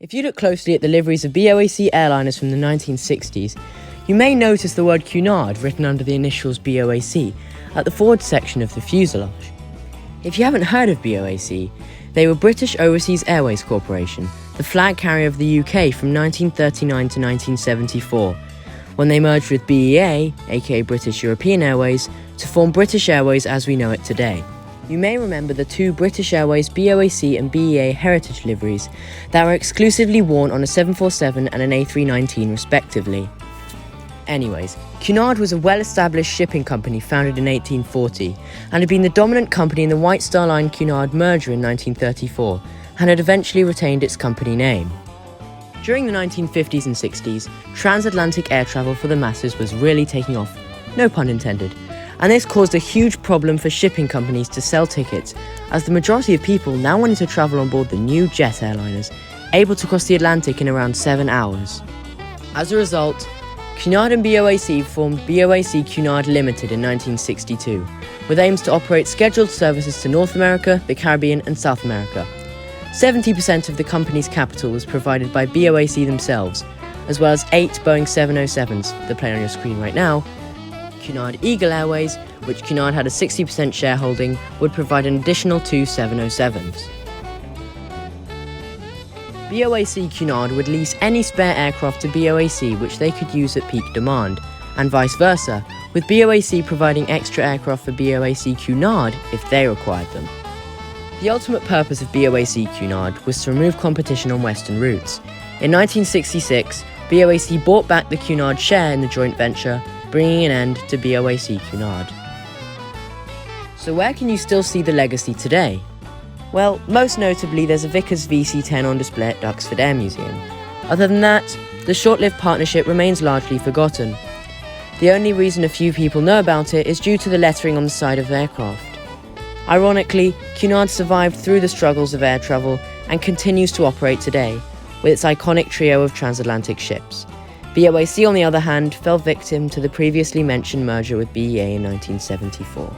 If you look closely at the liveries of BOAC airliners from the 1960s, you may notice the word Cunard written under the initials BOAC at the forward section of the fuselage. If you haven't heard of BOAC, they were British Overseas Airways Corporation, the flag carrier of the UK from 1939 to 1974, when they merged with BEA, aka British European Airways, to form British Airways as we know it today. You may remember the two British Airways BOAC and BEA heritage liveries that were exclusively worn on a 747 and an A319 respectively. Anyways, Cunard was a well-established shipping company founded in 1840 and had been the dominant company in the White Star Line-Cunard merger in 1934 and had eventually retained its company name. During the 1950s and 60s, transatlantic air travel for the masses was really taking off, no pun intended, and this caused a huge problem for shipping companies to sell tickets, as the majority of people now wanted to travel on board the new jet airliners, able to cross the Atlantic in around 7 hours. As a result, Cunard and BOAC formed BOAC-Cunard Limited in 1962, with aims to operate scheduled services to North America, the Caribbean and South America. 70% of the company's capital was provided by BOAC themselves, as well as 8 Boeing 707s, the plane on your screen right now. Cunard Eagle Airways, which Cunard had a 60% shareholding, would provide an additional 2 707s. BOAC-Cunard would lease any spare aircraft to BOAC which they could use at peak demand, and vice versa, with BOAC providing extra aircraft for BOAC-Cunard if they required them. The ultimate purpose of BOAC-Cunard was to remove competition on Western routes. In 1966, BOAC bought back the Cunard share in the joint venture, bringing an end to BOAC-Cunard. So where can you still see the legacy today? Well, most notably there's a Vickers VC-10 on display at Duxford Air Museum. Other than that, the short-lived partnership remains largely forgotten. The only reason a few people know about it is due to the lettering on the side of the aircraft. Ironically, Cunard survived through the struggles of air travel and continues to operate today, with its iconic trio of transatlantic ships. BOAC, on the other hand, fell victim to the previously mentioned merger with BEA in 1974.